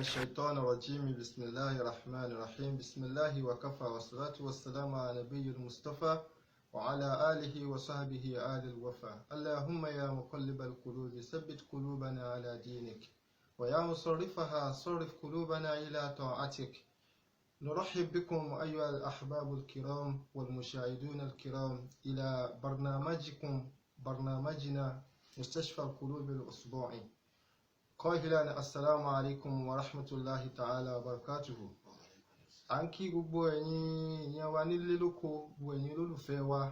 الشيطان الرجيم بسم الله الرحمن الرحيم بسم الله وكفى والصلاة والسلام على نبي المصطفى وعلى آله وصحبه آل الوفا اللهم يا مقلب القلوب ثبت قلوبنا على دينك ويا مصرفها صرف قلوبنا إلى طاعتك. نرحب بكم أيها الأحباب الكرام والمشاهدون الكرام إلى برنامجنا مستشفى القلوب الأسبوعي. قائلا السلام عليكم ورحمة الله تعالى وبركاته. à ń kí gbogbo ẹ̀yin èèyàn wa nílé lóko, gbogbo ẹ̀yin olólùfẹ́ wa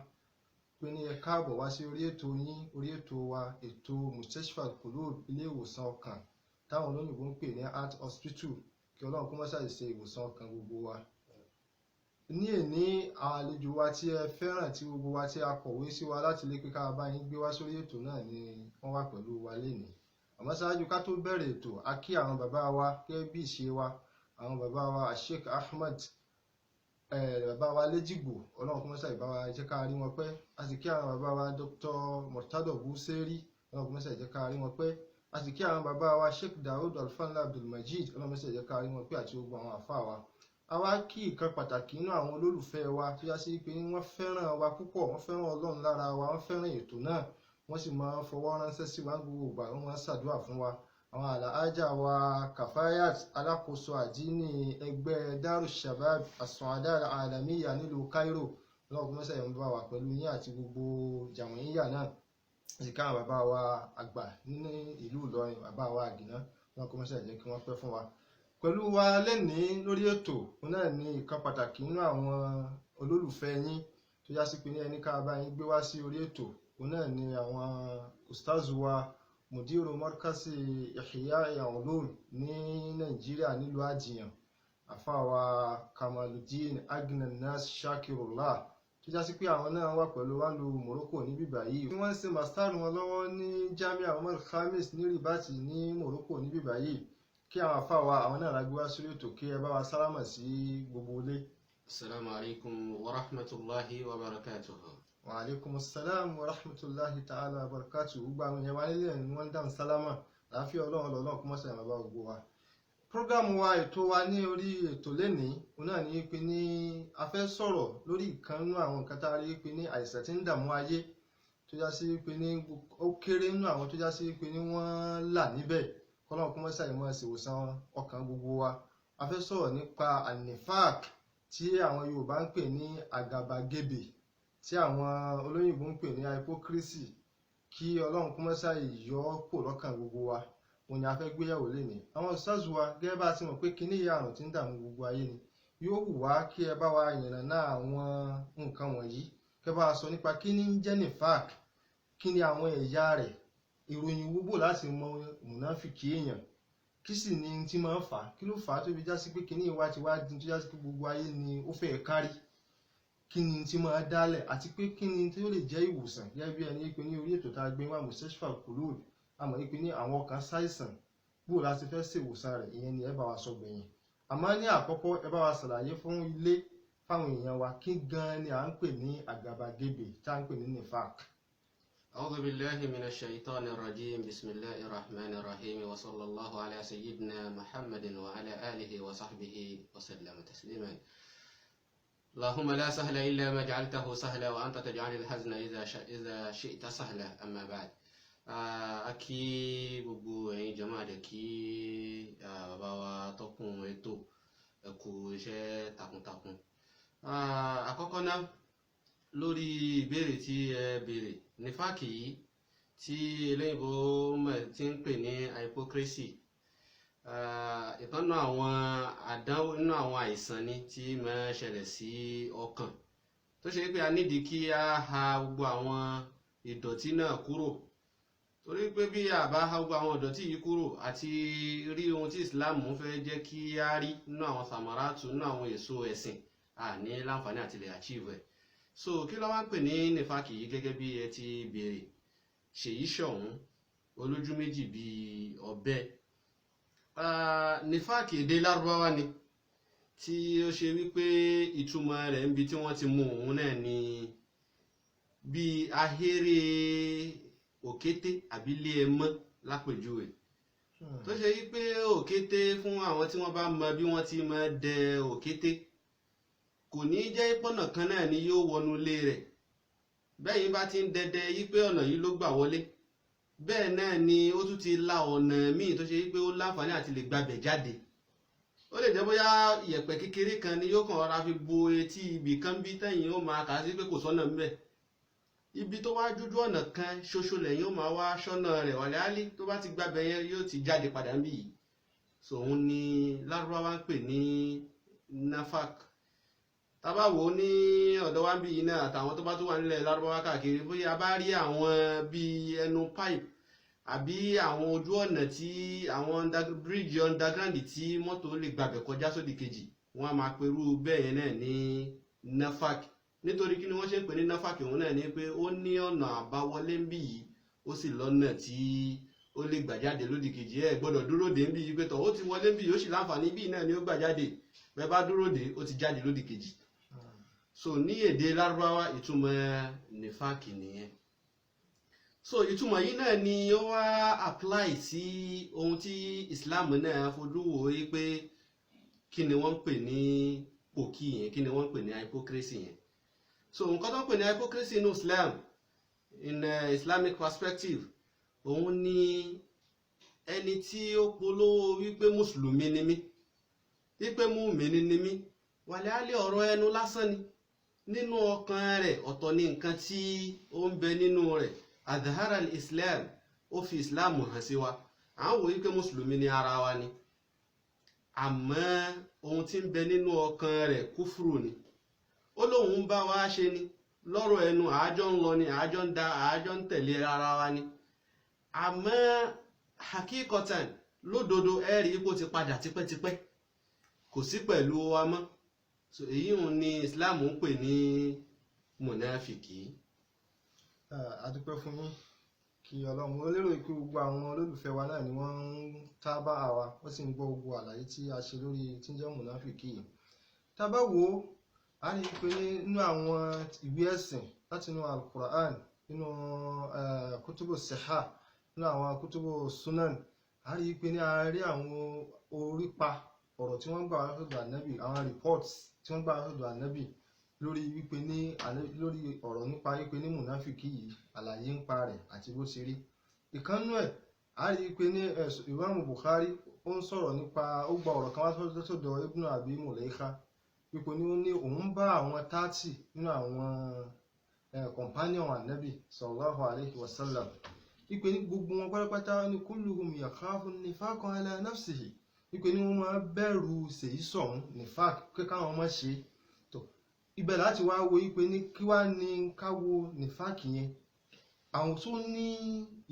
pé ní ẹ káàbọ̀ wá sí orí ètò yín, orí ètò wa, ètò Mustashfa Al-Qulub, ilé ìwòsàn ọkàn táwọn olóyìnbó ń pè ní Heart Hospital. Kí Ọlọ́run kó má ṣàì ṣe ìwòsàn ọkàn gbogbo wa. Ní èní àlejò wa tí ẹ fẹ́ràn, tí gbogbo wa tí a kọ̀wé sí wa láti lé pé ká bá yín gbé wá sórí ètò náà ni wọ́n wà pẹ̀lú wa lénìí. Àmọ́ ṣáájú ká tó bẹ̀rẹ̀ ètò, a kí àwọn bàbá wa gẹ́gẹ́ bí ìṣe wa, àwọn bàbá wa Sheikh Ahmed, bàbá wa Lejigbo, Ọlọ́run kó má ṣàì bá wa jẹ́ ká rí wọn pẹ́. A sì kí àwọn bàbá wa Dr. Murtado Buseri, Ọlọ́run kó má ṣàì jẹ́ ká rí wọn pẹ́. A sì kí àwọn bàbá wa Sheikh Daoud Alfanla Abdulmajid, Ọlọ́run kó má ṣàì jẹ́ ká rí wọn pẹ́, àti gbogbo àwọn àfáà wa. A wá kí ìkan pàtàkì nínú àwọn olólùfẹ́ wa tó yá sí pé wọ́n fẹ́ràn wa púpọ̀, wọ́n fẹ́ràn Ọlọ́run lára wa, wọ́n fẹ́ràn ètò náà, wọ́n sì máa ń fọwọ́ ránṣẹ́ sí wa gbogbo ìgbà, wọ́n máa ń ṣàdúrà fún wa. Àwọn àlàájá wa Kafayat, alákòóso àdínì ẹgbẹ́ Darushabab As-Su'ada Al-Alamiya nílùú Cairo, Ọlọ́run kó má ṣàì bá wa pẹ̀lú yín àti gbogbo jàmọ̀yíyà náà. Sì ká àwọn bàbá wa àgbà nínú ìlú Ìlọrin, bàbá wa Àgìná, Ọlọ́run kó má ṣàì jẹ́ kí wọ́n pẹ́ fún wa. Pẹ̀lú wa lẹ́nìí lórí ètò, òun náà ni ìkan pàtàkì nínú àwọn olólùfẹ́ yín tó yá sí pé ní ẹni ká bá yín gbé wá sí orí ètò. Òun náà ni àwọn ustaz wa Mudiru Markazi Ihya Ulum ní Nàìjíríà nílùú Àjìyàn, àfáà wa Kamaluddin Agnan-Nas Shakirullah, tó já sí pé àwọn náà wà pẹ̀lú wa lu Morocco ní bíbá yìí. Wọ́n ń ṣe màstárù wọn lọ́wọ́ ní Jamia Omar Khamis ní Ribati ní Morocco ní bíbá yìí. Kí àwọn àfáà wa àwọn náà lágbé wá sórí ètò, kí ẹ bá wa sálámà sí gbogbo ilé. Assalamu alaikum wa rahmatullahi wa barakatuhu. Wa alaikum assalam wa rahmatullahi ta'ala wa barakatuhu. Gbogbo àwọn èèyàn wa nílé ni wọ́n dáhùn sálámà. Láàfíà Ọlọ́run kó má ṣàì máa bá gbogbo wa. Prógámù wa, ètò wa ní orí ètò lénìí, òun náà ní pé ní a fẹ́ sọ̀rọ̀ lórí ìkan nínú àwọn nǹkan tá a rí pé ní àìsàn tí ń dààmú ayé, tó já sí pé ní ó kéré nínú àwọn tó já sí pé ní wọ́n là níbẹ̀. Ọlọ́run kó má ṣàì máa ṣe ìwòsàn ọkàn gbogbo wa. A fẹ́ sọ̀rọ̀ nípa anifak, tí àwọn Yorùbá ń pè ní àgàbàgebè, tí àwọn olóyìnbó ń pè ní hypocrisy. Kí Ọlọ́run kó má ṣàì yọ kó lọ́kàn gbogbo wa. Òun ni a fẹ́ gbéyàwó lénìí. Àwọn ustaz wa gẹ́gẹ́ bá ti mọ̀ pé kíní ìyà àrùn tí ń dààmú gbogbo ayé ni. Yóò wù wá kí ẹ bá wa yànnàná àwọn nǹkan wọ̀nyí, kẹ́ bá wa sọ nípa kíní ń jẹ́ nifak, kí ni àwọn ẹ̀yà rẹ̀, ìròyìn wúbò láti mọ mùnáfìkì èèyàn, kí sì ni tí máa ń fà á, kí ló fà á tó fi já sí pé kíní ìwà ti wá di tó já sí pé gbogbo ayé ni ó fẹ́ kárí, kí ni tí máa dálẹ̀, àti pé kí ni tí ó lè jẹ́ ìwòsàn. Gẹ́gẹ́ bí ẹni pé ní orí ètò tá a gbé wá Mustashfa Al-Qulub, a mọ̀ pé ní àwọn ọkàn ṣàìsàn, bó láti fẹ́ ṣe ìwòsàn rẹ̀, ìyẹn ni ẹ bá wa sọ gbẹ̀yìn. Àmọ́ ní àkọ́kọ́, ẹ bá wa ṣàlàyé fún ilé, fáwọn èèyàn wa, kí gan ni à ń pè ní àgàbàgebè, tá à ń pè ní nifak. أعوذ بالله من الشيطان الرجيم. بسم الله الرحمن الرحيم، وصلى الله على سيدنا محمد وعلى آله وصحبه وسلم تسليما. اللهم لا سهل إلا ما جعلته سهلا وأنت تجعل الحزن إذا شئت سهلا. أما بعد، akí gbogbo ẹ̀yin jàmáà dẹ̀ kí bàbá wa tọ́kùn ètò ẹ kú iṣẹ́ takuntakun. Àkọ́kọ́ náà, lórí ìbéèrè tí ẹ béèrè, nífàkì yìí tí eléyìnbó tí ń pè ní hypocrisy, ìtọ́nà àwọn àdánwò nínú àwọn àìsàn ni tí máa ń ṣẹlẹ̀ sí ọkàn, tó ṣe pé a nídìí kí a ha gbogbo àwọn ìdọ̀tí náà kúrò. Torí pé bí a bá ha gbogbo àwọn ìdọ̀tí yìí kúrò àti rí ohun tí Islam fẹ́ jẹ́ kí a rí nínú àwọn samaratu, nínú àwọn èso ẹ̀sìn, a ní láǹfààní àti lè achieve ẹ̀. So kí ló wá ń pè ní nífàkì yìí gẹ́gẹ́ bí ẹ ti béèrè? Ṣèyí ṣọ̀hún, olójú méjì bíi ọ̀bẹ. Nífàkì èdè Lárúbáwá ni, tí ó ṣe wípé ìtumọ̀ rẹ̀ níbi tí wọ́n ti mú òun náà ni bí ahéré òkété àbí ilé ẹmọ́ lápèjúwe. tó ṣe wípé òkété fún àwọn tí wọ́n bá mọ bí wọ́n ti máa dẹ òkété kò ní jẹ́ pọ̀nà kan náà ni yóò wọnú ilé rẹ̀. Bẹ́yìn bá ti ń dẹdẹ wípé ọ̀nà yìí ló gbà wọlé, bẹ́ẹ̀ náà ni ó tún ti la ọ̀nà míì tó ṣe wípé ó láǹfààní àti lè gbabẹ̀ jáde. Ó lè jẹ́ bóyá ìyẹ̀pẹ̀ kékeré kan ni yóò kàn rọra fi bo etí ibì kan bí tẹ̀yìn ó máa kà á sí pé kò sọ́nà ńbẹ̀. Ibi tó wá jójú ọ̀nà kan ṣoṣo lẹ́yìn ó máa wá ṣọ́nà rẹ̀ wálé álí tó bá ti gbabẹ̀ yẹn yóò ti jáde padà níbí yìí. So òun ni Lárúbáwá ń pè ní nafak. Tá bá wò ó ní ọ̀dọ̀ wa bí yìí náà àtàwọn tó bá tún wà nílẹ̀ Lárúbáwá káàkiri, bóyá bá rí àwọn bíi ẹnu pipe àbí àwọn ojú ọ̀nà tí àwọn bíríìjì underground tí mọ́tò lè gbàbẹ̀ kọjá sódì kejì, wọ́n á máa perú bẹ́ẹ̀ yẹn náà ní nafak. Nítorí kí ni wọ́n ṣe ń pè ní nafak òun náà ni pé ó ní ọ̀nà àbáwọlé ń bí yìí, ó sì lọ́nà tí ó lè gbà jáde lódì kejì. Ẹ gbọ́dọ̀ dúró dè ń bí yìí pé tọ̀ ó ti wọlé ń bí yìí ó sì láǹfààní bí náà ni ó gbà jáde. Bẹ́ẹ̀ bá dúró dè ó ti jáde lódì kejì. So ní èdè Lárúbáwá ìtumọ̀ nifaki nìyẹn. So ìtumọ̀ yìí náà ni ó wá apply sí ohun tí Islam náà fojú wò ó pé kí ni wọ́n ń pè ní pòkì yẹn, kí ni wọ́n ń pè ní hypocrisy yẹn. So nǹkan tó ń pè ní hypocrisy in Islam, in Islamic perspective, òun ni ẹni tí ó polówó wípé mùsùlùmí ni mí, wípé mùmínì ni mí, wàlẹ́ á lé ọ̀rọ̀ ẹnu lásán ni. Nínú ọkàn rẹ̀ ọ̀tọ̀ ni nǹkan tí ó ń bẹ nínú rẹ̀. Adhara al-Islam, ó fi Islam hàn sí wa. À ń wò wípé mùsùlùmí ni ara wa ni, àmọ́ ohun tí ń bẹ nínú ọkàn rẹ̀ kúfùrù ni. Ó lóun ń bá wa ṣe ni, lọ́rọ̀ ẹnu àájọ́ ń lọ ni, àájọ́ ń da, àájọ́ ń tẹ̀lé ara wa ni. Àmọ́ hakikotan lódodo ẹ̀rí ipò ti padà tipẹ́tipẹ́, kò sí pẹ̀lú wa mọ́. So èyí ni Islam ń pè ní mùnáfìkì. Adúpẹ́ fún yín kí Ọlọ́run. Ó lérò pé gbogbo àwọn olólùfẹ́ wa náà ni wọ́n ń tábà àwa, wọ́n sì ń gbọ́ gbogbo àlàyé tí a ṣe lórí tí ń jẹ́ mùnáfìkì yìí. Tá bá wò ó, a rí i pé nínú àwọn ìwé ẹ̀sìn láti inú Al-Qur'an, nínú kútùbù sihah, nínú àwọn kútùbù sunan, a rí i pé ní a rí àwọn orípa ọ̀rọ̀ tí wọ́n gbà wá sọ́dọ̀ ànábì, àwọn reports tí wọ́n gbà wá sọ́dọ̀ ànábì lórí wípé ní lórí ọ̀rọ̀ nípa wípé ní mùnáfìkì yìí, àlàyé ń pa rẹ̀ àti bó ṣe rí. Ìkànnú ẹ̀ a rí i pé ní Imam Bukhari ó ń sọ̀rọ̀ nípa, ó gba ọ̀rọ̀ kan wá sọ́dọ̀ Ibn Abi Mulaykha wípé ní ó ní òun bá àwọn 30 nínú àwọn companion ànábì sallallahu alayhi wa sallam wípé ní gbogbo wọn pátápátá ní kulluhum yakhafu nifaqa ala nafsihi, wípé ní wọ́n máa bẹ̀rù ṣèyí sọ̀hún nifaq pé káwọn má ṣe. tó ibẹ̀ láti wá wo wípé ní kí wá ní káwo nifaq yẹn. Àwọn tó ní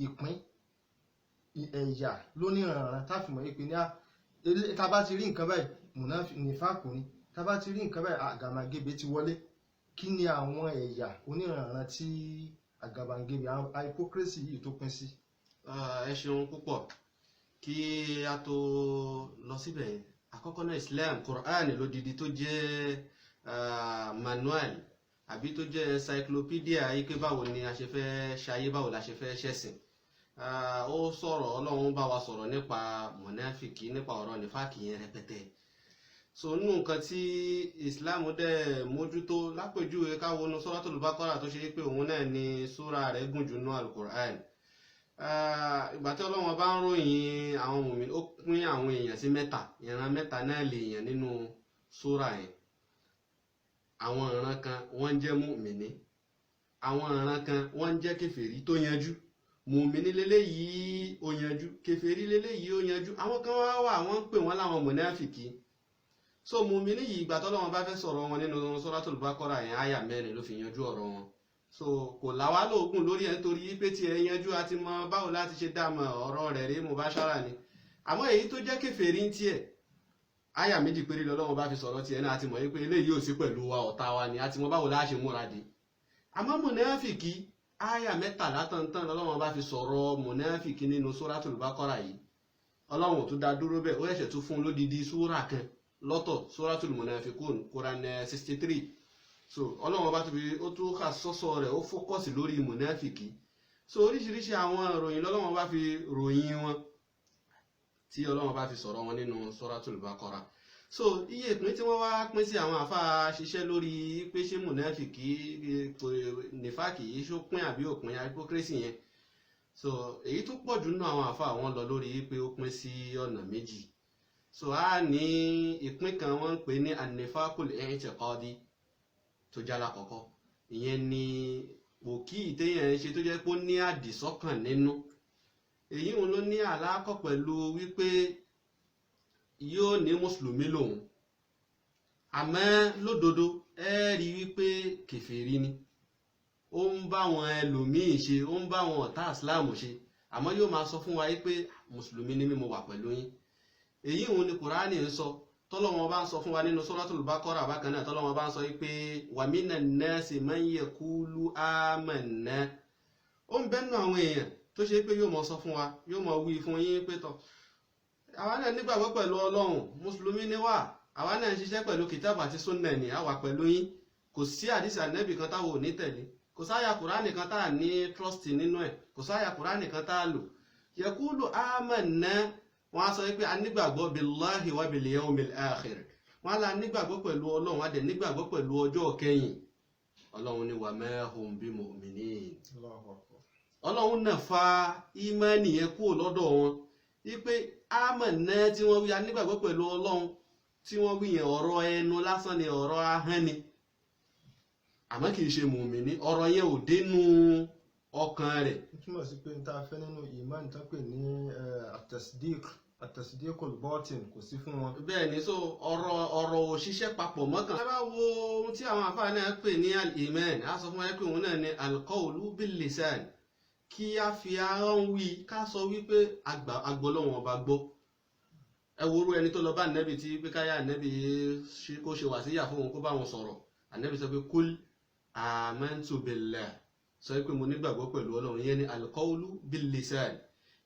ìpín ẹ̀yà lóníranran táfìmọ̀ wípé ní tá bá ti rí nǹkan báyìí nifaq ni, tá bá ti rí nǹkan báyìí àgàmàgebè ti wọlé. Kí ni àwọn ẹ̀yà oníranran tí àgàmàgebè hypocrisy yìí tó pín sí? Ẹ ṣeun púpọ̀. Kí a tó lọ síbẹ̀, àkọ́kọ́ náà Islam, Quran lódidi tó jẹ́ manual àbí tó jẹ́ encyclopedia yìí pé báwo ni a ṣe fẹ́ ṣayé, báwo la ṣe fẹ́ ṣẹ̀sìn. Ó sọ̀rọ̀, Ọlọ́run bá wa sọ̀rọ̀ nípa mùnáfìkì, nípa ọ̀rọ̀ nífàkì yẹn rẹpẹtẹ. So nínú nǹkan tí Islam dẹ̀ mójútó, lápèjúwe káwo nu Suratul Baqara tó ṣe pé òun náà ni súra rẹ̀ gùn jù nú Al-Qur'an. Ìgbà tí Ọlọ́run bá ń ròyìn àwọn mùmínì, ó pín àwọn èèyàn sí mẹ́ta, ìran mẹ́ta náà lè yàn nínú súra yẹn. Àwọn ìran kan wọ́n jẹ́ mùmínì, àwọn ìran kan wọ́n jẹ́ kèfèrí tó yanjú. Mùmínì lélẹ́yìí ó yanjú, kèfèrí lélẹ́yìí ó yanjú. Àwọn kan wà wọ́n ń pè wọ́n láwọn mùnáfìkì. So mùmínì yìí ìgbà tí Ọlọ́run bá fẹ́ sọ̀rọ̀ wọn nínú Suratul Baqara yẹn, àyà 4 ló fi yanjú ọ̀rọ̀ wọn. So kò láwá lóògùn lórí ẹ̀ nítorí pé tí ẹ yanjú àti mọ báwo láti ṣe dámọ̀ ọ̀rọ̀ rẹ̀ rí mubashara ni. Àmọ́ èyí tó jẹ́ kèfèrí ń tiẹ̀, àyà 2 péré lọ́lọ́run bá fi sọ̀rọ̀ tiẹ̀ náà, àti mọ̀ wípé eléyìí ò sí pẹ̀lú wa, ọ̀tá wa ni, àti mọ báwo la ṣe múra dé. Àmọ́ mùnáfìkì, àyà 13 tán lọ́lọ́run bá fi sọ̀rọ̀ mùnáfìkì nínú Suratul Baqara yìí. Ọlọ́run ò tún dá dúró bẹ́ẹ̀, ó ṣẹ̀ṣẹ̀ tún fún lódidi súrà kan lọ́tọ̀, Suratul Munafiqun, Quran 63. So Ọlọ́run bá tóbi, ó tún kà sọ́sọ́ rẹ̀, ó fókọ̀sì lórí mùnáfìkì. So oríṣiríṣi àwọn ìròyìn lọ́lọ́run bá fi ròyìn wọn. tí Ọlọ́run bá fi sọ̀rọ̀ wọn nínú Suratul Baqara. So iye ìpín tí wọ́n wá pín sí àwọn àfáà ṣiṣẹ́ lórí pé ṣé mùnáfìkì nífàkì yìí ṣó pín àbí òpin hypocrisy yẹn. So èyí tó pọ̀ jù nínú àwọn àfáà wọn lọ lórí pé ó pín sí ọ̀nà méjì. So a ní ìpín kan wọ́n ń pè ní an-nifaqul i'tiqadi tó jálá kọ̀kọ́. Ìyẹn ni òkì ìtẹ́yàn ṣe tó jẹ́ pé ó ní àdìsọ́kàn nínú. Èyí òun ló ní àlákọ̀ pẹ̀lú wípé yóò ní mùsùlùmí lòun, àmọ́ lódodo ẹ rí wípé kèfèrí ni, ó ń bá wọn ẹlòmíì ṣe, ó ń bá wọn ọ̀tá ìsìláàmù ṣe, àmọ́ yóò máa sọ fún wa wípé mùsùlùmí ni mí, mo wà pẹ̀lú yín. Èyí òun ni Kùránì ń sọ, tọ́lọ́wọ́n bá ń sọ fún wa nínú Suratul Baqara bákan náà, tọ́lọ́wọ́n bá ń sọ wípé wa minan nasi man yaqulu amanna. Ó ń bẹ́nu àwọn èèyàn tó ṣe pé yóò mọ sọ fún wa, yóò mọ wí fún yín pé tọ́ àwa náà nígbàgbọ́ pẹ̀lú Ọlọ́run, mùsùlùmí ni wá, àwa náà ń ṣiṣẹ́ pẹ̀lú kìtàbù àti súnnà ni, àwa pẹ̀lú yín, kò sí àdìsí ànẹ́bì kan táwọn ò ní tẹ̀lé, kò sáyà Kùránì kan tá à ní trust nínú ẹ̀, kò sáyà Kùránì kan tá à lò. Yaqulu amanna, wọ́n á sọ pé a nígbàgbọ́ billahi wa bil yawmil akhir, wọ́n á la nígbàgbọ́ pẹ̀lú Ọlọ́run, a dẹ̀ nígbàgbọ́ pẹ̀lú ọjọ́ kẹyìn. Ọlọ́run ni wa ma hum bimu'minin. Ọlọ́run náà fa ìmánì yẹn kúrò lọ́dọ̀ wọn wípé amanna tí wọ́n wí, a nígbàgbọ́ pẹ̀lú Ọlọ́run tí wọ́n wí yẹn ọ̀rọ̀ ẹnu lásán ni, ọ̀rọ̀ ahọ́n ni, àmọ́ kì í ṣe mùmíní, ọ̀rọ̀ yẹn ò dénú ọkàn rẹ̀. Ó túmọ̀ sí pé n ta fẹ́ nínú ìmánì tán pè ní at-tasdiqul batin kò sí fún wọn. Bẹ́ẹ̀ ni, so ọ̀rọ̀ ò ṣiṣẹ́ papọ̀ mọ́kàn. Bá wo ohun tí àwọn àfáà náà pè ní al-iman, a sọ fún wa pé òun náà ni al-qawlu bil-lisan, kí a fi ahọ́n wí, ká sọ wípé agbọ́lọ́wọ̀n ọba gbọ́. Ẹ worú ẹni tó lọ bá ànẹ́bì tí pé káyà ànẹ́bì kó ṣe wàsíyà fún òun kó bá wọn sọ̀rọ̀. Ànẹ́bì sọ pé kul amantu billah, sọ pé mo nígbàgbọ́ pẹ̀lú Ọlọ́run, yẹn ni al-qawlu bil-lisan.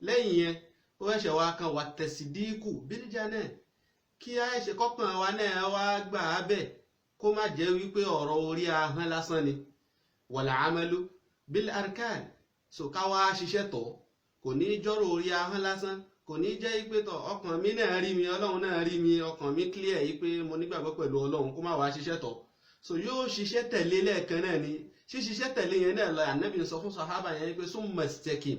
Lẹ́yìn yẹn ó ẹ̀ṣẹ̀ wa kan wà tasdiqu bil-janan, kí a ẹ̀ṣẹ̀ kọ́kàn wa náà wá gbà á bẹ̀, kó má jẹ́ wípé ọ̀rọ̀ orí ahọ́n lásán ni. Wal amalu bil-arkan, so ká wá ṣiṣẹ́ tọ̀, kò ní jọ́rọ̀ orí ahọ́n lásán, kò ní jẹ́ pé tọ̀ ọkàn mi náà rí mi, Ọlọ́run náà rí mi, ọkàn mi clear yìí pé mo nígbàgbọ́ pẹ̀lú Ọlọ́run, kó má wá ṣiṣẹ́ tọ̀. So yóò ṣiṣẹ́ tẹ̀lé lẹ́ẹ̀kan náà ni, ṣíṣiṣẹ́ tẹ̀lé yẹn náà lọ Ànábì sọ fún sàhábà yẹn pé summa istaqim,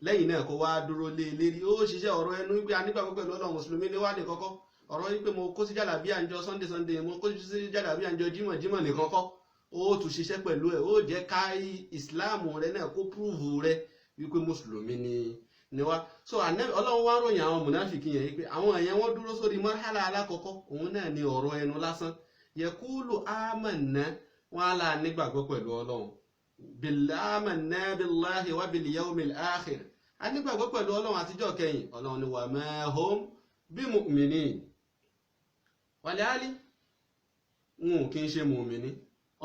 lẹ́yìn náà kó wá dúró lé lérí. Ó ṣiṣẹ́ ọ̀rọ̀ ẹnu wípé a nígbàgbọ́ pẹ̀lú Ọlọ́run, mùsùlùmí ni wá ní kọ́kọ́, ọ̀rọ̀ wípé mo kó sí jàlábíà ńjọ́ Sunday, mo kó sí jàlábíà ńjọ́ Jímọ̀ nìkan kọ́. Ó tún ṣiṣẹ́ pẹ̀lú ẹ̀, ó jẹ́ ká ìsìláàmù rẹ náà kó púrúvù rẹ wípé mùsùlùmí ni wá. So Ọlọ́run wá ròyìn àwọn mùnáfìkì yẹn wípé àwọn èèyàn wọ́n dúró sórí marhala alákọ̀ọ́kọ́, òun náà ni ọ̀rọ̀ ẹnu lásán. Yaqulu amanna, wọ́n á là nígbàgbọ́ pẹ̀lú Ọlọ́run, amanna billahi wa bil yawmil akhir, a nígbàgbọ́ pẹ̀lú Ọlọ́run àtijọ́ kẹyìn. Ọlọ́run ni wa ma hum bimu'minin, wàlẹ́álí wọn ò kí ń ṣe mùmíní.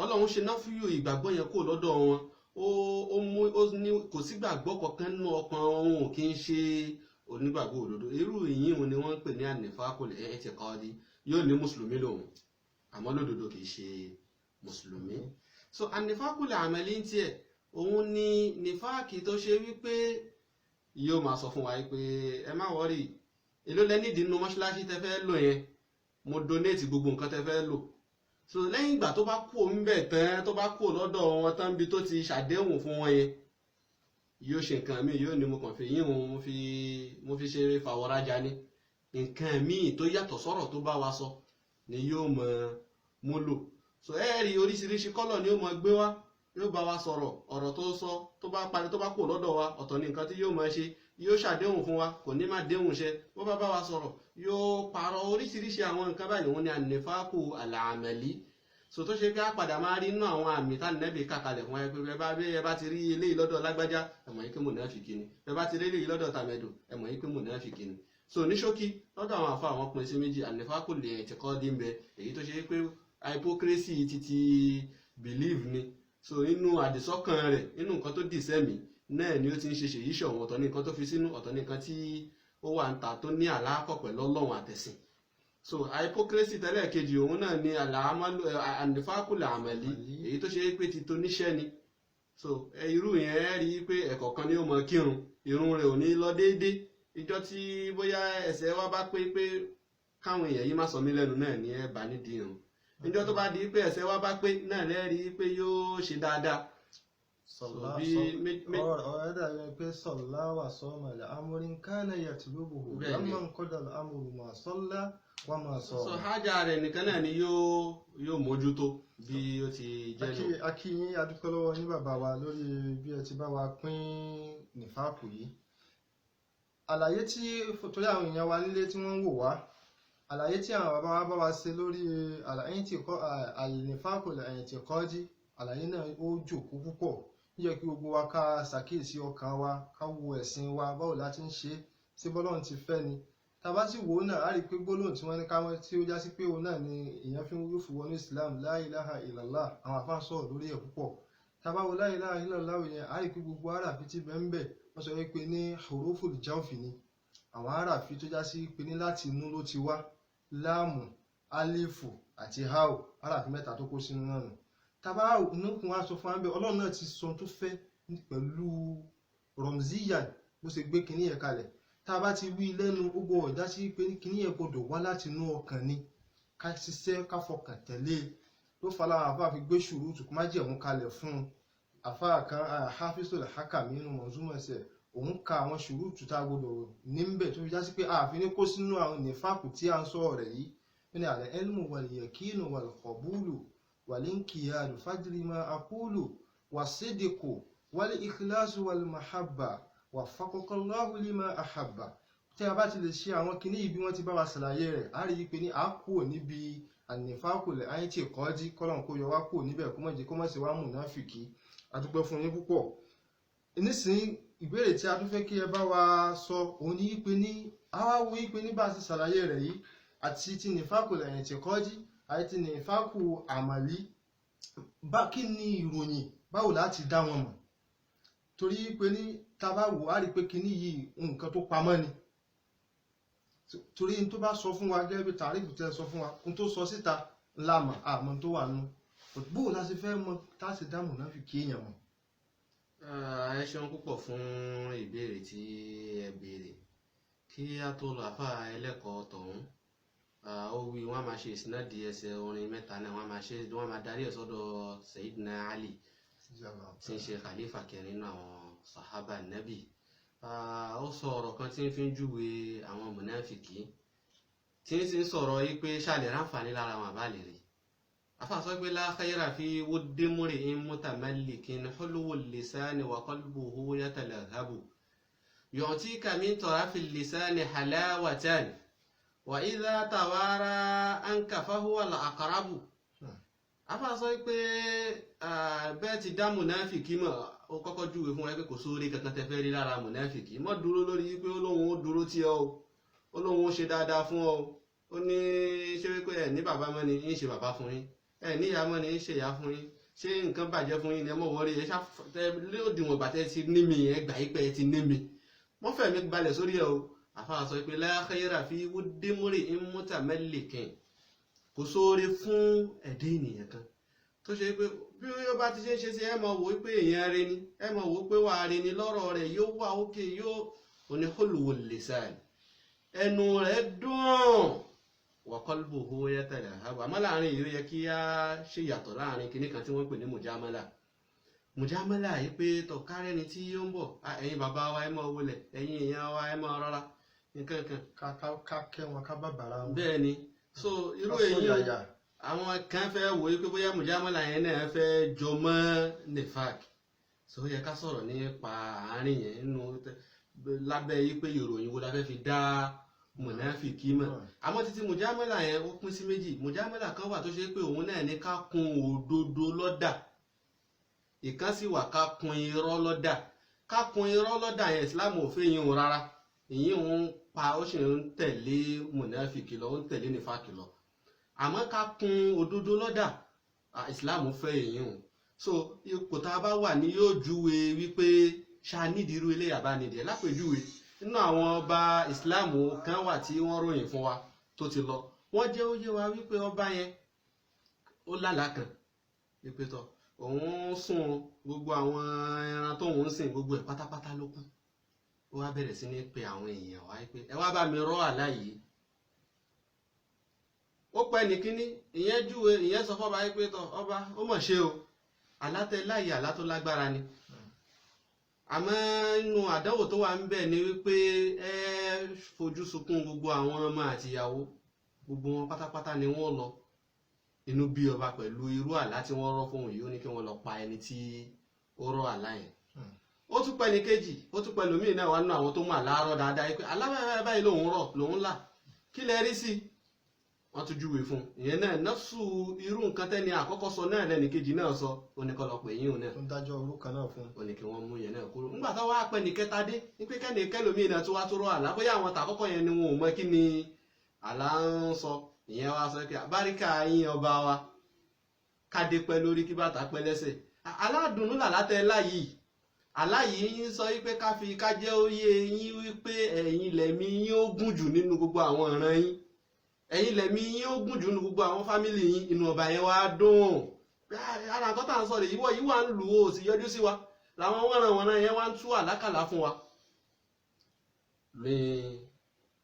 Ọlọ́run ṣe náà fúyò ìgbàgbọ́ yẹn kó lọ́dọ̀ wọn, ó ní kò sí gbàgbọ́ kankan nínú ọkàn wọn, ò kí ń ṣe onígbàgbọ́ òdodo. Irú ìyìn òun ni wọ́n ń pè ní an-nifaqul i'tiqadi, yóò ní mùsùlùmí lòun, àmọ́ lódodo kì í ṣe mùsùlùmí. So an-nifaqul amali ń tiẹ̀, òun ni nífàkì tó ṣe wípé yóò máa sọ fún wa pé ẹ má wọ́rì, èló lẹ́nìdìí nínú mọ́ṣáláṣí tẹ fẹ́ lò yẹn, mo donate gbogbo nǹkan tẹ fẹ́ lò. So lẹ́yìn ìgbà tó bá kú òun bẹ̀ tán, tó bá kú lọ́dọ̀ wọn tán bí tó ti ṣàdéhùn fún wọn yẹn, yóò ṣe nǹkan míì, yóò ní mo kàn fi yín òun mo fi ṣe fàwọ́rajà ní nǹkan míì tó yàtọ̀ sọ́rọ̀ tó bá wa sọ ni yóò mọ mú lò. So ẹ rí oríṣiríṣi kọ́lọ̀ ni ó mọ gbé wá, yóò bá wa sọ̀rọ̀, ọ̀rọ̀ tó sọ tó bá parí tó bá kú lọ́dọ̀ wa, ọ̀tọ̀ ní nǹkan tí yóò mọ ṣe, yóò ṣàdéhùn fún wa, kò ní má déhùn ṣe, bó bá bá wa sọ̀rọ̀ yóò pààrọ̀ oríṣiríṣi àwọn nǹkan báyìí. Wọ́n ní an-nifaqu al-amali, so tó ṣe pé a padà máa rí inú àwọn àmì tá nẹ́bì kàkalẹ̀ fún ẹ bá ti rí eléyìí lọ́dọ̀ lágbájá, ẹ mọ̀ yín pé mùnáfìkí ni, ẹ bá ti rí eléyìí lọ́dọ̀ tàmẹ̀dù, ẹ mọ̀ yín pé mùnáfìkí ni. So ní ṣókí lọ́dọ̀ àwọn àfa àwọn pín sí méjì, an-nifaqul i'tiqadi ń bẹ, èyí tó ṣe pé hypocrisy títí believe ni, so inú àdìsọ́kàn rẹ̀, inú nǹkan tó dì sẹ́mi náà ni ó ti ń ṣe ṣèyí ṣọ̀wọ́n, ọ̀tọ̀ ní nǹkan tó fi sínú, ọ̀tọ̀ ní nǹkan tí ó wà ń ta tó ní àlákọ̀ pẹ̀lú Ọlọ́run àtẹ̀sìn. So hypocrisy tẹ́lẹ̀ kejì òun náà ni an-nifaqul amali, èyí tó ṣe pé ti tó níṣẹ́ ni. So irú yẹn rí pé ẹ̀kọ̀ọ̀kan ni ó mọ kírun, irun rẹ̀ ò ní lọ déédé, ìjọ tí bóyá ẹsẹ̀ wa bá pé káwọn èèyàn yìí má sọ mí lẹ́nu náà ní ẹ̀ bá nídìí hàn ìjọ tó bá di pé ẹsẹ̀ wa bá pé náà lẹ́rìí pé yóò ṣe dáadáa. ọ̀rẹ́ dàbí pé sọ̀lá wà sọ́mọ̀lẹ̀ amúrin kánà yatlubuhu lamman qadal amru ma sọ́lá wà máa sọ. sọ hájà rẹ̀ nìkan náà ni yóò mójútó bí ó ti jẹ́ lọ. akíyín adúpẹ́ lọ́wọ́ ní bàbá wa lórí bí ẹ ti bá wa pín nífàkù yìí. àlàyé tí torí àwọn èèyàn wa nílé tí wọ́n ń wò wá àlàyé tí àwọn bàbá wa bá wa ṣe lórí àlìnífàkù al-i'tiqadi àlàyé náà ó jòkó púpọ̀ yíyẹ kí gbogbo wa ká ṣàkíyèsí ọkàn wa ká wo ẹ̀sìn wa báwo la ti ń ṣe sí bọ́lọ́run ti fẹ́ ni tàbá sì wò ó náà á rí i pé gbólóhùn tí wọ́n ní káwọn tí ó já sí pé òun náà ni èèyàn fi ń wúlò fún wọn ní Islam la ilaha illallah àwọn àfáà sọ̀rọ̀ lórí ẹ̀ púpọ̀ tàbá wo la ilaha illallah yẹn á rí i pé gbogbo aráàfin ti bẹ́ẹ̀ ń bẹ̀ wọ́n sọ wípé ní huruful jawfi ni àwọn aráàfin tó já sí pé ní láti inú ló ti wá láàmù alifu àti hao aráàfin mẹ́ta tó kó sínú náà nù tàbá nùkún wa sọ fún wa bẹ́ẹ̀ ọlọ́run náà ti sọ tó fẹ́ pẹ̀lú rọmziyan bó ṣe gbé kinní yẹn kalẹ̀ tá a bá ti wí lẹ́nu gbogbo ọ̀dá sí pé kinní yẹn gbọdọ̀ wá láti inú ọkàn ni ká ṣiṣẹ́ ká fọkàn tẹ̀lé ló fa láwọn àfáà fi gbé ṣùrùtù kó má jẹ̀mú kalẹ̀ fún un àfáà kan Hafizul Hakami nínú mọ̀ọ́zúmọ̀ọ́sẹ̀ òun ka àwọn ṣùrùtù tá a gbọdọ̀ níbẹ̀ tó fi já sí pé àfi ní kó sínú àwọn nífàkù tí a ń sọ rẹ̀ yìí ní al-ilmu wal-yakinu wal-qabulu wal-inqiyadu fadri ma aqulu was-sidqu wal-ikhlasu wal-mahabba waffaqakallahu lima ahabba tí a bá ti lè ṣe àwọn kinní yìí bí wọ́n ti bá wa ṣàlàyé rẹ̀ á rí i pé ní a kúrò níbi an-nifaqul i'tiqadi kọ́lọ́n kó yọ wá kúrò níbẹ̀ kó mọ̀ jẹ́ kó mọ̀ sí wá mùnáfìkì a dúpẹ́ fún yín púpọ̀. nísìnyí ìbéèrè tí a tún fẹ́ kí ẹ bá wa sọ òun ní pé ní a wá wo pé ní bá a ti ṣàlàyé rẹ̀ yìí àti ti nifaqul i'tiqadi àti ti nifaqu amali bá kí ni ìròyìn báwo láti dá wọn mọ̀ torí pé ní tàbá wò á rí pé kíní yìí nǹkan tó pamọ́ ni torí n tó bá sọ fún wa gẹ́gẹ́ bí tàrífù tẹ́ sọ fún wa n tó sọ síta ńlá mọ̀ àmọ́ tó wà nù bó la ṣe fẹ́ mọ̀ tá a ṣe dá mùnáfíkí èèyàn mọ̀. ẹ ṣeun púpọ̀ fún ìbéèrè tí ẹ béèrè kí a tó lọ àfà ẹlẹ́kọ̀ọ́ tọ̀hún ó wí wọ́n máa ṣe ìsínádìí ẹsẹ̀ orin mẹ́ta náà wọ́n máa darí ẹ̀ sọ́dọ̀ Sayyidina Ali tí ń ṣe khalifa kẹrin nínú àwọn sahaba nabi ó sọ ọ̀rọ̀ kan tí ń fi ń júwe àwọn mùnáfìkì tí ń sì ń sọ̀rọ̀ yìí pé ṣàlẹ̀ ráǹfààní lára wọn àbá lè rí afáàsọ pé la khayra fi wuddi mri'in mutamallikin hulwul lisani wa qalbuhu yatalaghabu yu'tika min tarafil lisani halawatan wa idha tawara anka fahuwa al-aqrabu afáàsọ pé bẹ́ẹ̀ ti dá mùnáfìkì mọ̀ ó kọ́kọ́ júwe fún ẹ pé kò sóore kankan tẹ fẹ́ rí lára mùnáfìkì mọ́ dúró lórí pé olóhun ó dúró tí ọ olóhun ó ṣe dáadáa fún ọ ó ní ṣé wípé ẹ ní bàbá mọ́ ni ń ṣe bàbá fún yín ẹ ní ìyá mọ́ ni ń ṣe ìyá fún yín ṣé nǹkan bàjẹ́ fún yín ni ẹ mọ̀ wọ́rí ẹ lódiwọ̀n gbàtẹ́ ti ní mi ẹ gbà yípẹ́ ẹ ti ní mi wọ́n fẹ́ mi balẹ̀ sórí ẹ o àfáà sọ pé la khayra fi wuddi mri'in mutamallikin kò sóore fún ẹ̀dẹ́ ènìyàn kan tó ṣe pé bí ó bá ti ṣe ń ṣe sí ẹ máa wò pé èèyàn rẹ ni ẹ máa wò pé wàá rẹ ni lọ́rọ̀ rẹ̀ yóò wà òkè yóò oníhólùwò lisan ẹnu rẹ̀ dùn wa qalbuhu yatalahhabu àmọ́ láàrin yìí ó yẹ kí á ṣe yàtọ̀ láàrin kinní kan tí wọ́n pè ní mùjámálà yìí pé tọ̀kárẹ́ ni tí ó ń bọ̀ ẹ̀yin bàbá wa ẹ máa wọlẹ̀ ẹ̀yin èèyàn wa ẹ máa rọra nǹkan kan. ká kẹ́ wọn ká bàbàrà wọn. bẹ́ẹ̀ ni so irú èyí àwọn kan fẹ́ wò pé bóyá mùjámálà yẹn náà fẹ́ jọ mọ́ nifak so ó yẹ ká sọ̀rọ̀ nípa àárín yẹn nínú lábẹ́ yìí pé ìròyìn wo la fẹ́ fi dá mùnáfìkí mọ̀ àmọ́ títí mùjámálà yẹn ó pín sí méjì mùjámálà kan wà tó ṣe pé òun náà ní ká kun òdodo lọ́dà ìkan sì wà ká kun irọ́ lọ́dà ká kun irọ́ lọ́dà yẹn Islam ò fẹ́ yín o rárá èyí ń pa ó sì ń tẹ̀lé mùnáfìkí lọ ó ń tẹ̀lé nífàkì lọ àmọ́ ká kun òdodo lọ́dà Islam fẹ́ èyí o so ipò tá a bá wà ní yóò júwe wípé ṣá nídìí irú eléyà bá nídìí ẹ lápèjúwe nínú àwọn ọba Islam kan wà tí wọ́n ròyìn fún wa tó ti lọ wọ́n jẹ́ ó yé wa wípé ọba yẹn ó lálàá kan wípé tọ òun sùn gbogbo àwọn ẹran tóun ń sìn gbogbo ẹ̀ pátápátá ló kú ó wá bẹ̀rẹ̀ sí ní pe àwọn èèyàn wá pé ẹ wá bá mi rọ́ àlá yìí. Ó pẹ́ ní kíní ìyẹn sọ fọ́ba pé tọ ọba ó mọ̀ ṣe o àlá tẹ láyé àlá tó lágbára ni. Àmọ́ inú àdánwò tó wà ń bẹ̀ ni wípé ẹ fojú sunkún gbogbo àwọn ọmọ àtìyàwó gbogbo wọn pátápátá ni wọ́n lọ. Inú bí ọba pẹ̀lú irú àlá tí wọ́n rọ́ fóun yìí ó ní kí wọ́n lọ pa ẹni tí ó rọ́ àlá yẹn. Ó tún pẹ́ ní kejì ó tún pẹ́ lómìn náà wà nínú àwọn tó mọ̀ àlárọ̀ dáadáa pé alábàárẹ̀ báyìí lòun là kí lẹ rí sí wọ́n tún júwe fún ìyẹn náà nọ́ọ̀sù irú nǹkan tẹ́ni àkọ́kọ́ sọ náà lẹ́ni kejì náà sọ ó ní kọ́ lọ pè yín òun náà. ó ń dájọ́ orú kan náà fún un. ó ní kí wọ́n mú yẹn náà kúrò nígbà tó wá pẹ́ ní kẹta dé ní pé kẹ́ni kẹlòmíì náà tó wá tó rọ àlá bóyá àwọn tàkọ́kọ́ yẹn ni wọn ò mọ kí ni àlá ń sọ ìyẹn wá sọ pé àbáríkà yín ọba wa kádé pẹ́ lórí kí bàtà pẹ́ lẹ́sẹ̀ aládùnnú làlátẹ láyìí aláyìí ń sọ wípé ká jẹ́ òye yín wípé ẹ̀yin lẹ̀mí yín ó gùn jù nínú gbogbo àwọn ìran yín ẹ̀yin lẹ̀mí yín ó gùn jù nínú gbogbo àwọn fámìlì yín inú ọba yẹn wá dùn ara nǹkan tá à ń sọ rè yíwọ yìí wà ń lù ó sì yọjú sí wa làwọn wọ̀nràn yẹn wá ń tú àlákàlà fún wa. ní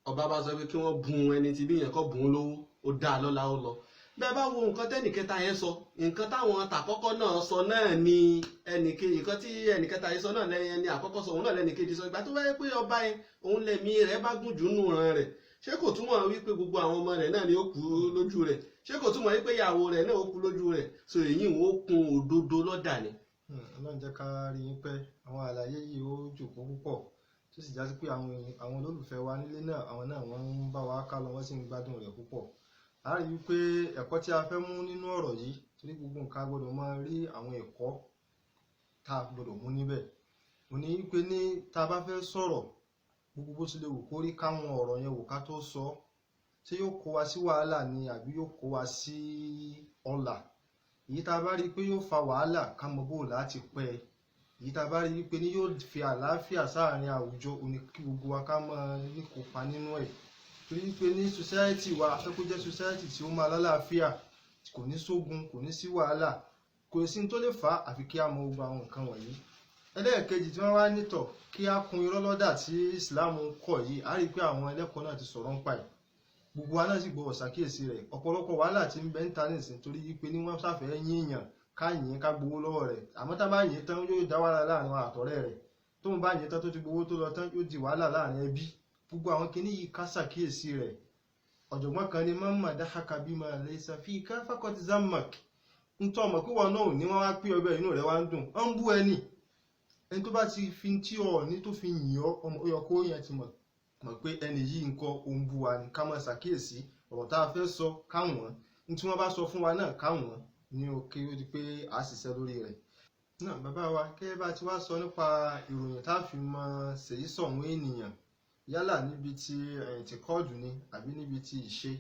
ọba bá sọ pé kí wọ́n bùn ẹni tí bí yẹn kọ́ bùn lówó ó dá lọ́lá ó lọ. Bẹ́ẹ̀ bá wo nǹkan tẹ́nìkẹta yẹn sọ nǹkan táwọn tàkọ́kọ́ náà sọ náà ni ẹnìkejì nǹkan tí ẹnìkẹta yẹn sọ náà lẹ́yìn ẹni àkọ́kọ́ sọ òun náà lẹ́nìkejì sọ ìgbà tó bá yẹ pé ọba yẹn òun lẹ̀mí rẹ̀ bá gùn jù nù ràn rẹ̀ ṣé kò túmọ̀ wípé gbogbo àwọn ọmọ rẹ̀ náà ni ó kú lójú rẹ̀ ṣé kò túmọ̀ wípé ìyàwó rẹ̀ náà ó kú lójú rẹ̀ so èyí ò kun òdodo lọ́dà ni. Ọlọ́run jẹ́ ká rí yín pẹ́ àwọn àlàyé yìí ó jòkó púpọ̀ tó sì já sí pé àwọn olólùfẹ́ wa nílé náà àwọn náà wọ́n ń bá wa ká lọ wọ́n sì ń gbádùn rẹ̀ púpọ̀. A rí wípé ẹ̀kọ́ tí a fẹ́ mú nínú ọ̀rọ̀ yìí torí gbogbo nǹkan gbọ́dọ̀ máa rí àwọn ẹ̀kọ́ tá a gbọ́dọ̀ mú níbẹ̀. Mo ní wípé ní tá a bá fẹ́ sọ̀rọ̀ gbogbo bó tilẹ̀ wù kó rí káwọn ọ̀rọ̀ yẹn wò ká tó sọ ṣé yóò kó wa sí wàhálà ni àbí yóò kó wa sí ọ̀là. Èyí tá a bá rí pé yóò fa wàhálà ká mọ bó láti pẹ́ èyí tá a bá rí wípé ní yóò fi àlàáfíà sáàárín àwùjọ òní kí gbogbo wa ká máa ní kópa nínú ẹ̀. Torí pé ní society wa fẹ́ kó jẹ́ society tí ó máa lálàáfíà kò ní sógun kò ní sí wàhálà kò sí tó lè fà á àfi kí a mọ gbogbo àwọn nǹkan wọ̀nyí. Ẹlẹ́ẹ̀kejì tí wọ́n wá nítọ̀ kí a kun irọ́ lọ́dà tí Islam kọ̀ yìí a rí pé àwọn ẹlẹ́kọ̀ọ́ náà ti sọ̀rọ̀ ń pa ẹ̀ gbogbo wa náà sì gbọ́dọ̀ ṣàkíyèsí rẹ̀ ọ̀pọ̀lọpọ̀ wàhálà tí ń bẹ ń ta nísìn torí pé ní wọ́n ṣàfẹ́ yíyàn ká yìn ká gbowó lọ́wọ́ rẹ̀ àmọ́ tá bá yìn tán yóò dá wàhálà láàrin àtọ̀rẹ́ rẹ̀ tó ń bá yìn tán tó ti gbowó tó lọ tán yóò di wàhálà láàrin ẹbí gbogbo àwọn kinní yìí ká ṣàkíyèsí rẹ̀. Ọ̀jọ̀gbọ́n kan ní mọ́mọ́ dáhàkà bímọ laysa fika faqad zammak ń tọ́ ọmọ pé wọn náà ní wọ́n wá pé ọbẹ̀ inú rẹ̀ wá ń dùn ọ́n ń bú ẹni tó bá ti fi tí ọ ní tó fi yìn ọ́ ọmọ ó yọ kó yẹn ti mọ̀ pé ẹni yìí ń kọ́ ó ń bú wa ní ká máa ṣàkíyèsí ọ̀rọ̀ tá a fẹ́ sọ káwọn ní tí wọ́n bá sọ fún wa náà káwọn ní òkè ó di pé a ṣiṣẹ́ lórí rẹ̀. náà bàbá wa kẹ́ bá ti wá sọ nípa ìròyìn tá a fi mọ ṣèyí sọ̀hún ènìyàn yálà níbi tí ti kọ́ọ̀dù ni àbí níbi tí ìṣe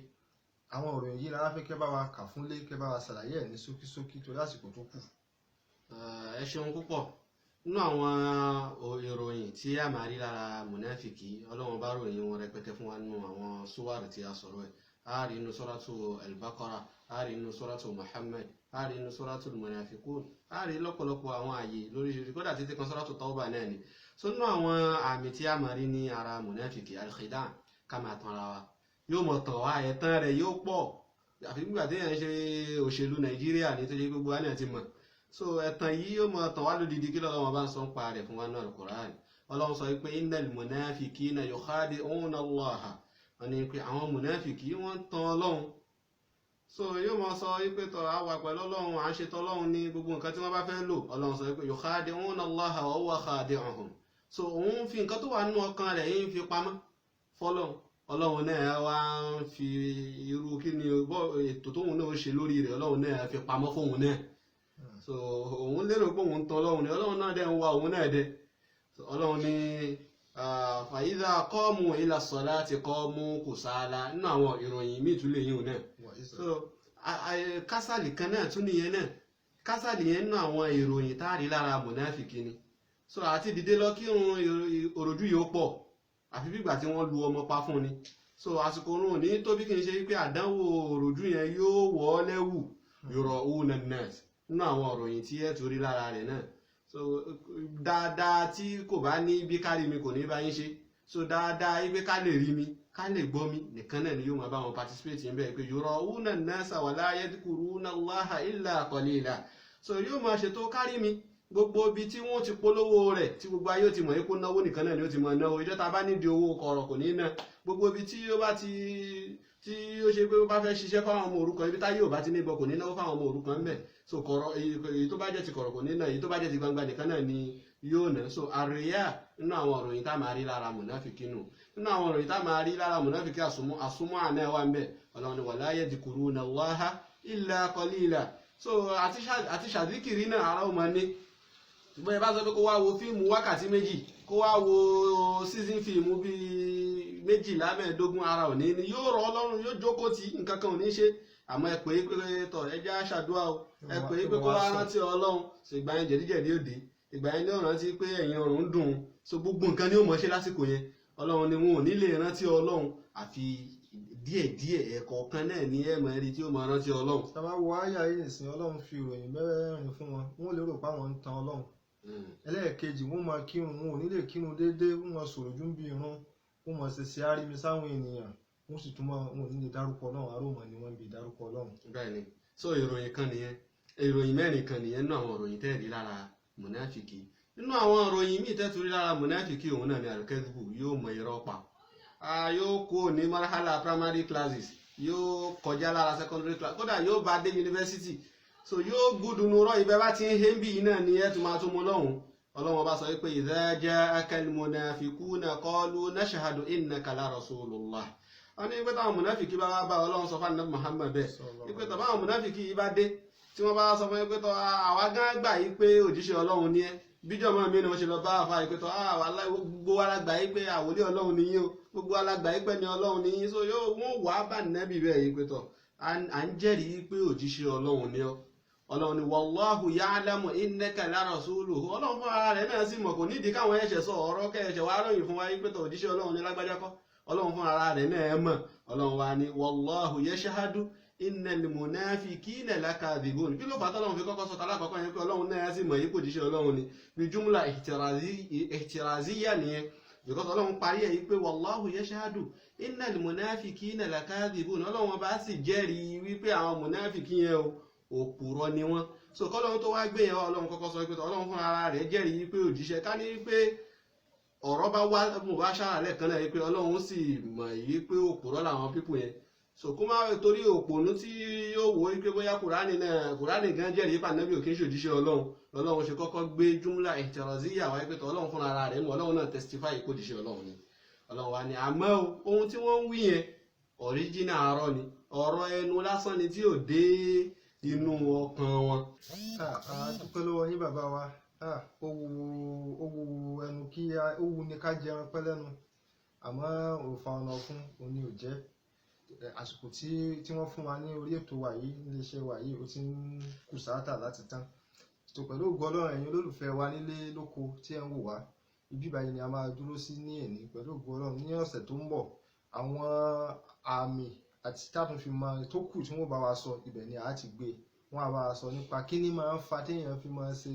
àwọn ọ̀rọ̀ yìí lára fẹ́ kẹ́ bá wa kà fúnlé kẹ́ bá wa ṣàlàyé ẹ̀ ní ṣókíṣókí torí àsìkò tó kù. Ẹ ṣeun púpọ̀ nínú àwọn ìròyìn tí a máa rí lára mùnáfìkì Ọlọ́run bá ròyìn wọn rẹpẹtẹ fún wa nínú àwọn súwárì tí a sọ̀rọ̀ ẹ̀ a rí inú suratu al-Baqara a rí inú suratu Muhammad a rí inú suratu al-Munafiqun a rí lọ́pọ̀lọpọ̀ àwọn ààyè lóríṣiríṣi kódà títí kan suratu Tawbah náà ni so nínú àwọn àmì tí a máa rí ní ara mùnáfìkì al-khida' ká máa tan ara wa yóò mọ̀ tàn wá ẹ̀tàn rẹ̀ yóò pọ̀ àfi nígbà tí èèyàn ṣe òṣèlú Nàìjíríà ní tó ṣe gbogbo wa náà ti mọ̀ so ẹ̀tàn yìí yóò mọ̀ tàn wá lódìdí kí lọ́wọ́ bá ń sọ ń pa rẹ̀ fún wa náà Al-Qur'an Ọlọ́run sọ pé innal munafiqina yukhadi'una Allaha wọ́n ní pé àwọn mùnáfìkì wọ́n ń tan Ọlọ́run so yóò mọ̀ sọ pé tọ́ àwà pẹ̀lú Ọlọ́run à ń ṣe tọ́lọ́run ní gbogbo nǹkan tí wọ́n bá fẹ́ lò Ọlọ́run sọ pé yukhadi'una Allaha wa huwa khadi'uhum so òun fi nǹkan tó wà nínú ọkàn rẹ̀ yìí ń fi pamọ́ fọ́lọ́run Ọlọ́run náà wá ń fi irú kí ni ètò tóun náà ṣe lórí rẹ̀ Ọlọ́run náà fi pamọ́ fóun náà so òun lérò pé òun tan Ọlọ́run ni Ọlọ́run náà dẹ̀ ń wá òun náà dẹ̀ Ọlọ́run ní fa idha qamu ila salati qamu kusala nínú àwọn ìròyìn míì tún lè yín òun náà so kásàlì kan náà tún nìyẹn náà kásàlì yẹn nínú àwọn ìròyìn tá a rí lára mùnáfìkì ni so àti dìde lọ kírun òròjú yìí ó pọ̀ àfi bígbà tí wọ́n lu ọmọ pa fún ni so àsìkò oorun ní tóbi kì í ṣe pé àdánwò òròjú yẹn yóò wọ́ lẹ́wù yura'una an-nas nínú àwọn ìròyìn tí ẹ̀ torí lára rẹ̀ náà so dáadáa tí kò bá ní bí kárí mi kò ní bá yín ṣe so dáadáa ipe ká lè rí mi ká lè gbọ́ mi nìkan náà ni yóò máa bá wọn participate yẹn bẹ́ẹ̀ pé yura'una an-nasa wa la yadhkuruna Allaha illa qalila so yóò máa ṣètò kárí mi gbogbo ibi tí wọ́n ti polówó rẹ̀ tí gbogbo ayé ti mọ̀ yín kó náwó nìkan náà ni ó ti mọ̀ náwó ìjọ tá a bá nídìí owó kọ̀rọ̀ kò ní ná gbogbo ibi tí ó bá ti tí ó ṣe pé ó bá fẹ́ ṣiṣẹ́ fáwọn ọmọ òrukàn ibi táyé ò bá ti níbọ̀ kò ní náwó fáwọn ọmọ òrukàn ń bẹ̀ so kọ̀rọ̀ èyí tó bá jẹ́ ti kọ̀rọ̀ kò ní ná èyí tó bá jẹ́ ti gbangba nìkan náà ni yóò ná so àríyá nínú àwọn òròyìn tá a máa rí lára mùnáfìkí nù nínú àwọn òròyìn tá a máa rí lára mùnáfìkí àsúnmọ́ àná wà ń bẹ̀ ọlọ́run ni wala yadhkuruna Allaha illa qalila so àti ṣàdíkìrí náà ara ò máa ní ṣùgbọ́n ẹ bá sọ pé kó wá wo fíìmù wákàtí méjì kó wá wo season fíìmù bíi 12 ara ò ní ní yóò rọ ọlọ́run yóò jókòó tí nǹkan kan ò ní ṣe àmọ́ ẹ pè é pé tọ̀ ẹ jẹ́ àṣàdúrà o ẹ pè é pé kó wá rántí ọlọ́run so ìgbà yẹn jẹ̀díjẹ̀dí òde ìgbà yẹn ní ó rántí pé ẹ̀yìn ọ̀run ń dùn so gbogbo nǹkan ni ó mọ̀ ṣe lásìkò yẹn ọlọ́run ni wọn ò ní lè rántí ọlọ́run àfi díẹ̀díẹ̀ ẹ̀kọ̀ọ̀kan náà ní ẹ̀mọ̀ ẹ̀rí tí ó máa rántí ọlọ́run. sábà wo àyà yìí nìsín ọlọ́run fi ìròyìn mẹ́rin fún wọn wọn lérò pé àwọn ń tan ọlọ́run ẹlẹ́ẹ̀kejì wọ́n máa kírun wọn ò ní lè kírun déédéé wọ́n máa sọ̀rọ̀ ju bí irun wọ́n máa ṣe ṣe àrími sáwọn ènìyàn wọ́n sì tún máa wọn ò ní lè dárúkọ ọlọ́run aróòmọ̀ ni wọ́n ń bi dárúkọ ọlọ́run. bẹ́ẹ̀ni so ìròyìn kan nìyẹn ìròyìn mẹ́rin kan nìyẹn nínú àwọn ìròyìn tẹ́ẹ̀rí lára mùnáfìkì nínú àwọn ìròyìn míì tẹ́tù rí lára mùnáfìkì òun náà ni àlùkẹ́dùbù yóò mọ irọ́ pa yóò kó ní marhala primary classes yóò kọjá lára secondary class kódà yóò bá dé university so yóò gúdùnú rọ ibẹ̀ bá ti ń hé bí náà ni ẹ tún máa tún mú lọ́hùn ọlọ́run bá sọ pé idha ja'aka al-munafiquna qalu nashhadu innaka la rasulullah wọ́n ní pé táwọn mùnáfìkì bá wá bá ọlọ́run sọ fún ànábì Muhammad bẹ́ẹ̀ pé tọ́ báwọn mùnáfìkì yìí bá dé tí wọ́n bá sọ fún pé tọ́ àwa gán gbà yí pé òjíṣẹ́ ọlọ́run ni ẹ́ bíjọ́ mọ́ mi ni wọ́n ṣe lọ bá àfa yìí pé tọ́ gbogbo alágbà yí pé àwòlé ọlọ́run ni yín o gbogbo alágbà yí pé ní ọlọ́run ni yín so yóò wọ́n wà á bá nẹ́bì bẹ́ẹ̀ yí pé tọ́ à ń jẹ́rìí pé òjíṣẹ́ ọlọ́run ni ọ́ ọlọ́run ni wallahu ya'lamu innaka la rasuluhu ọlọ́run fún ara rẹ̀ náà sì mọ̀ kò nídìí káwọn ẹ̀ṣẹ̀ sọ ọ̀rọ̀ kẹ́ẹ̀ṣẹ̀ wá ròyìn fún wa yí pé tọ́ òjíṣẹ́ ọlọ́run ni lágbájá kọ́ ọlọ́run fún ara rẹ̀ náà mọ̀ ọlọ́run wa ni wallahu yashhadu innal munafiqina lakadhibun kí ló fà tọ́lọ́run fi kọ́kọ́ sọ̀tà lákọ̀ọ́kọ́ yẹn pé ọlọ́run náà sì mọ̀ yí kò jíṣẹ́ ọlọ́run ni bí jumla ihtiraziyya nìyẹn because ọlọ́run parí ẹ̀ yí pé wallahu yashhadu innal munafiqina lakadhibun ọlọ́run bá sì jẹ́rìí wípé àwọn munafiki yẹn o òpùrọ́ ni wọ́n so kọ́lọ́run tó wá gbé yẹn ọlọ́run kọ́kọ́ sọ pé ọlọ́run fún ara rẹ̀ jẹ́rìí pé òjíṣẹ́ ká ní pé ọ̀rọ̀ bá wá mú wá ṣàlẹ̀ kan náà yí pé ọlọ́run sì mọ̀ yí pé òpùrọ́ làwọn pípù yẹn so kó má torí òpònú tí yóò wò wípé bóyá kùránì gan jẹ́rìí pànẹ́bí òkè ṣòjíṣẹ́ ọlọ́run ṣe kọ́kọ́ gbé jumla ihtiraziyya wáyé pé ọlọ́run fún ara rẹ̀ mú ọlọ́run náà testify kó jíṣẹ́ ọlọ́run ni ọlọ́run wa ni àmọ́ ohun tí wọ́n ń wí yẹn ọ̀ríjínà àárọ̀ ni ọ̀rọ̀ ẹnu lásán ni tí ò dé inú ọkàn wọn. dúpẹ́ lọ́wọ́ yín bàbá wa ó wu ẹnu kí ó wu ni ká jẹun pẹ́ lẹ́nu àmọ́ òfa ọ̀nà ọ̀fun òní ò jẹ́ àsìkò tí wọ́n fún wa ní orí ètò wa yìí iléeṣẹ́ wa yìí ó ti ń kù sáátà láti tán tó pẹ̀lú ògo Ọlọ́run ẹ̀yin olólùfẹ́ wa nílé lóko tí ẹ̀ ń wò wá ibi báyìí ni a máa dúró sí ní èní pẹ̀lú ògo Ọlọ́run ní ọ̀sẹ̀ tó ń bọ̀ àwọn àmì àti táàtún fi máa tó kù tí wọ́n bá wa sọ ibẹ̀ ni a ti gbé wọ́n á bá wa sọ nípa kí ni máa ń fa téèyàn fi máa ṣe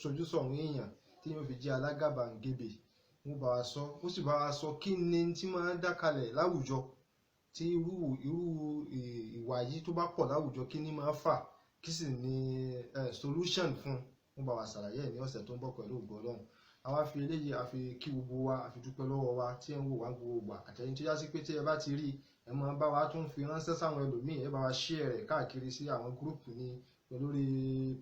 sojú sọ̀rùn èèyàn téèyàn fi jẹ́ alágàbàǹgebè wọ́n bá wa sọ ó sì bá wa sọ kí ni tí máa ń dákalẹ̀ láwùjọ tí irú ìwà yìí tó bá pọ̀ láwùjọ kí ni máa fà kí sì ni solution fún wọn bá wa ṣàlàyé ẹ̀ ní ọ̀sẹ̀ tó ń bọ̀ pẹ̀lú ògo Ọlọ́run àwa fi eléyìí àfi kí gbogbo wa àfi dúpẹ́ lọ́wọ́ wa tí ẹ ń wò wá gbogbo gbà àtẹ̀yìn tó yá sí pé tí ẹ bá ti rí ẹ máa bá wa tún fi ránṣẹ́ sáwọn ẹlòmíì ẹ bá wa share rẹ̀ káàkiri sí àwọn gúrùpù ní lórí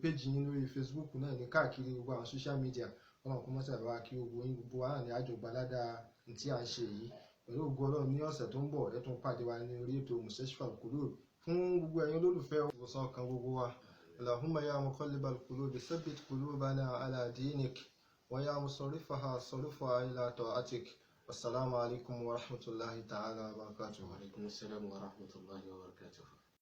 péjì yín lórí Facebook náà ní káàkiri gbogbo àwọn social media Ọlọ́run kó mọ́sẹ̀ bá wa kí gbogbo wa náà ní àjọgbáládá tí à ń ṣe yìí pẹ̀lú ògo Ọlọ́run ní ọ̀sẹ̀ tó ń bọ̀ ẹ tún pàdé wa ní orí ètò Mustashfal Qulub fún gbogbo ẹ̀yin olólùfẹ́ ìwòsàn kan gbogbo wa Allahumma ya muqallibal qulubi thabbit qulubana ala dinik wa ya musarrifaha sarrifha ila ta'atik wassalamu alaikum wa rahmatullahi ta'ala wa barakatuh. Wa alaikum assalam wa rahmatullahi wa barakatuh.